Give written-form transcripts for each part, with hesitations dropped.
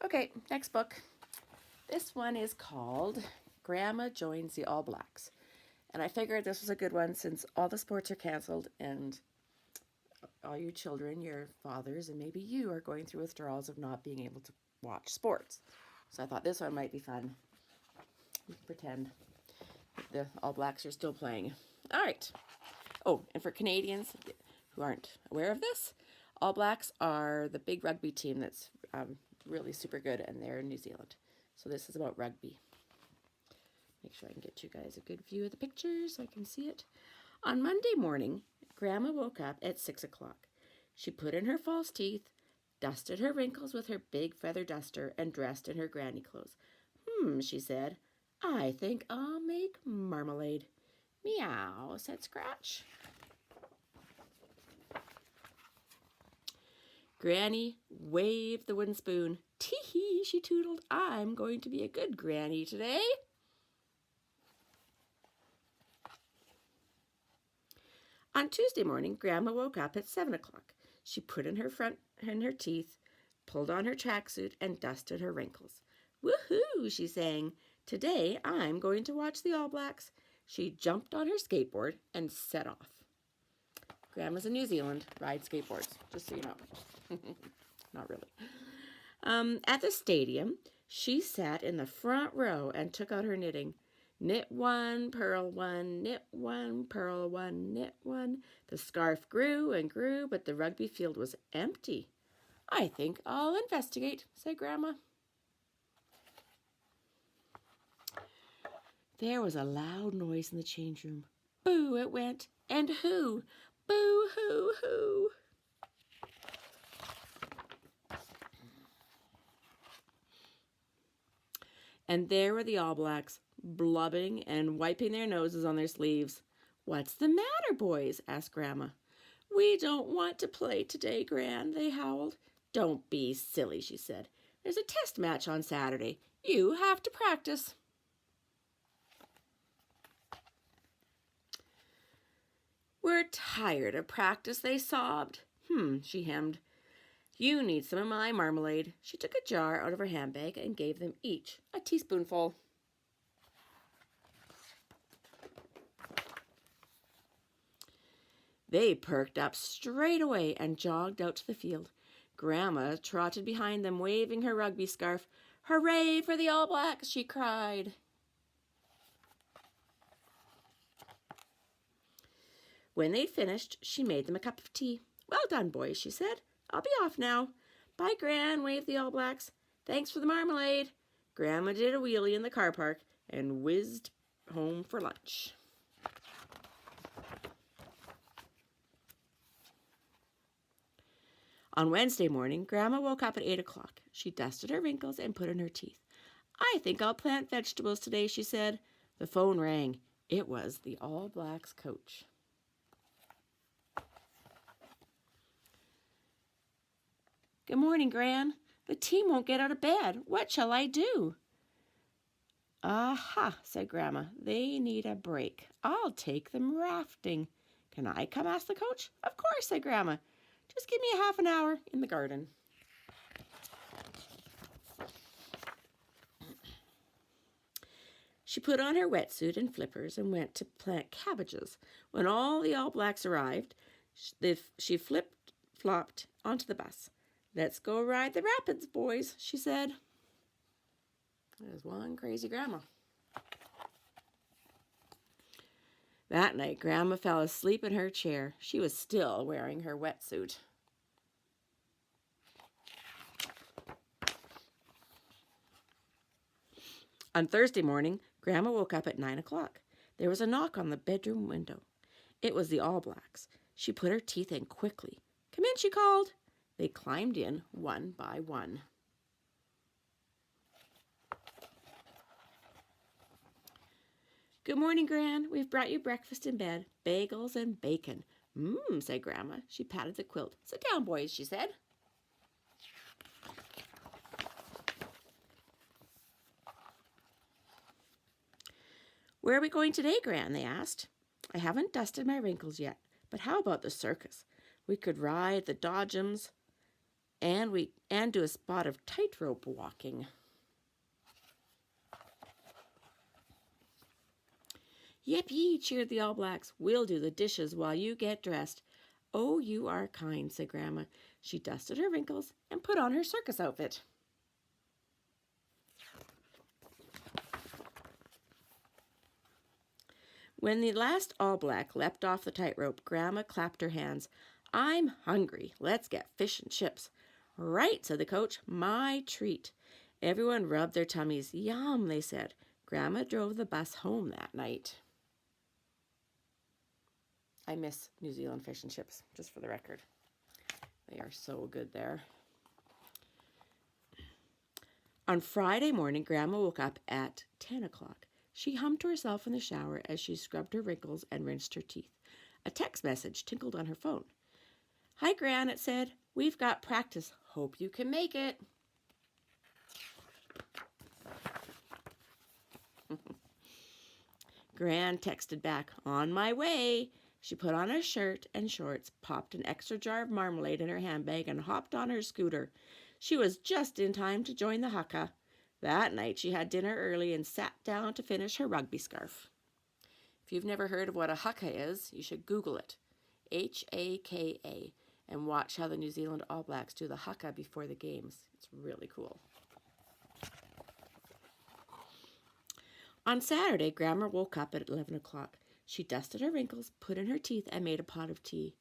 Okay, next book. This one is called Grandma Joins the All Blacks. And I figured this was a good one since all the sports are canceled and all your children, your fathers, and maybe you are going through withdrawals of not being able to watch sports. So I thought this one might be fun. You can pretend the All Blacks are still playing. All right. Oh, and for Canadians who aren't aware of this, All Blacks are the big rugby team that's really super good, and they're in New Zealand. So this is about rugby. Make sure I can get you guys a good view of the picture so I can see it. On Monday morning, Grandma woke up at 6 o'clock. She put in her false teeth, dusted her wrinkles with her big feather duster, and dressed in her granny clothes. She said, I think I'll make marmalade. Meow, said Scratch. Granny waved the wooden spoon. Tee-hee, she tootled. I'm going to be a good granny today. On Tuesday morning, Grandma woke up at 7 o'clock. She put in her teeth, pulled on her tracksuit, and dusted her wrinkles. Woohoo, she sang. Today I'm going to watch the All Blacks. She jumped on her skateboard and set off. Grandma's in New Zealand, ride skateboards, just so you know. Not really. At the stadium, she sat in the front row and took out her knitting. Knit one, purl one, knit one, purl one, knit one. The scarf grew and grew, but the rugby field was empty. I think I'll investigate, said Grandma. There was a loud noise in the change room. Boo, it went. And who? Boo, hoo, hoo. And there were the All Blacks, blubbing and wiping their noses on their sleeves. What's the matter, boys? Asked Grandma. We don't want to play today, Gran, they howled. Don't be silly, she said. There's a test match on Saturday. You have to practice. We're tired of practice, they sobbed. She hemmed. You need some of my marmalade. She took a jar out of her handbag and gave them each a teaspoonful. They perked up straight away and jogged out to the field. Grandma trotted behind them, waving her rugby scarf. Hooray for the All Blacks, she cried. When they'd finished, she made them a cup of tea. Well done, boys, she said. I'll be off now. Bye, Gran, waved the All Blacks. Thanks for the marmalade. Grandma did a wheelie in the car park and whizzed home for lunch. On Wednesday morning, Grandma woke up at 8 o'clock. She dusted her wrinkles and put in her teeth. I think I'll plant vegetables today, she said. The phone rang. It was the All Blacks coach. Good morning, Gran. The team won't get out of bed. What shall I do? Aha, said Grandma. They need a break. I'll take them rafting. Can I come? Asked the coach. Of course, said Grandma. Just give me a half an hour in the garden. She put on her wetsuit and flippers and went to plant cabbages. When all the All Blacks arrived, she flip-flopped onto the bus. Let's go ride the rapids, boys, she said. There's one crazy grandma. That night, Grandma fell asleep in her chair. She was still wearing her wetsuit. On Thursday morning, Grandma woke up at 9 o'clock. There was a knock on the bedroom window. It was the All Blacks. She put her teeth in quickly. Come in, she called. They climbed in one by one. Good morning, Gran. We've brought you breakfast in bed, bagels and bacon. Said Grandma. She patted the quilt. Sit down, boys, she said. Where are we going today, Gran? They asked. I haven't dusted my wrinkles yet, but how about the circus? We could ride the dodgems. and do a spot of tightrope walking. Yippee, cheered the All Blacks. We'll do the dishes while you get dressed. Oh, you are kind, said Grandma. She dusted her wrinkles and put on her circus outfit. When the last All Black leapt off the tightrope, Grandma clapped her hands. I'm hungry. Let's get fish and chips. Right, said the coach. My treat. Everyone rubbed their tummies. Yum, they said. Grandma drove the bus home that night. I miss New Zealand fish and chips, just for the record. They are so good there. On Friday morning, Grandma woke up at 10 o'clock. She hummed to herself in the shower as she scrubbed her wrinkles and rinsed her teeth. A text message tinkled on her phone. Hi, Gran, it said. We've got practice. Hope you can make it. Gran texted back, on my way. She put on a shirt and shorts, popped an extra jar of marmalade in her handbag, and hopped on her scooter. She was just in time to join the haka. That night she had dinner early and sat down to finish her rugby scarf. If you've never heard of what a haka is, you should Google it. H-A-K-A, and watch how the New Zealand All Blacks do the haka before the games. It's really cool. On Saturday, Grandma woke up at 11 o'clock. She dusted her wrinkles, put in her teeth, and made a pot of tea.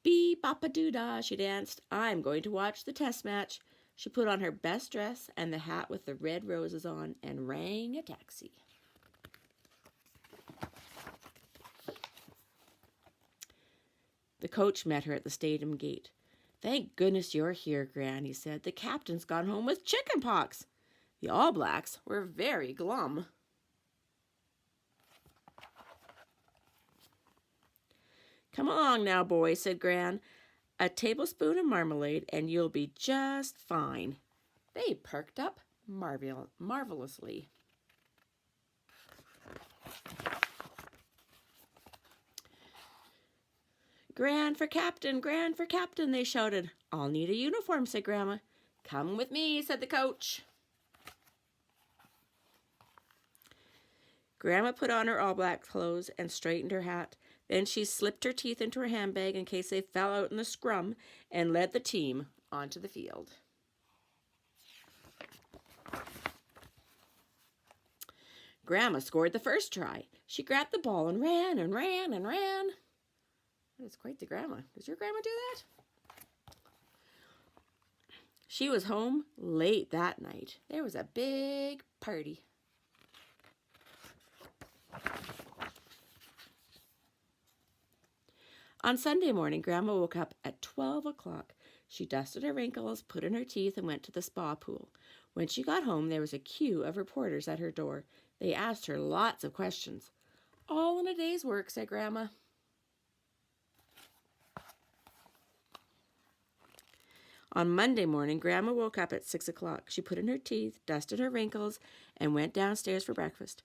Bee-bop-a-doo-dah, she danced. I'm going to watch the test match. She put on her best dress and the hat with the red roses on and rang a taxi. The coach met her at the stadium gate. Thank goodness you're here, Gran, he said. The captain's gone home with chicken pox. The All Blacks were very glum. Come along now, boys, said Gran. A tablespoon of marmalade and you'll be just fine. They perked up marvelously. Gran for captain, they shouted. I'll need a uniform, said Grandma. Come with me, said the coach. Grandma put on her All Black clothes and straightened her hat. Then she slipped her teeth into her handbag in case they fell out in the scrum and led the team onto the field. Grandma scored the first try. She grabbed the ball and ran and ran and ran. That is quite the grandma. Does your grandma do that? She was home late that night. There was a big party. On Sunday morning, Grandma woke up at 12 o'clock. She dusted her wrinkles, put in her teeth, and went to the spa pool. When she got home, there was a queue of reporters at her door. They asked her lots of questions. All in a day's work, said Grandma. On Monday morning, Grandma woke up at 6 o'clock. She put in her teeth, dusted her wrinkles, and went downstairs for breakfast.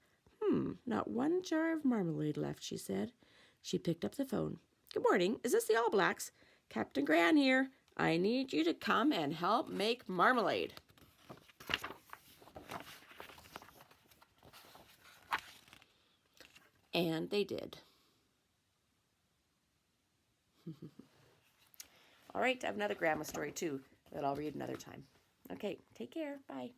Not one jar of marmalade left, she said. She picked up the phone. Good morning. Is this the All Blacks? Captain Gran here. I need you to come and help make marmalade. And they did. All right, I have another grandma story too that I'll read another time. Okay, take care. Bye.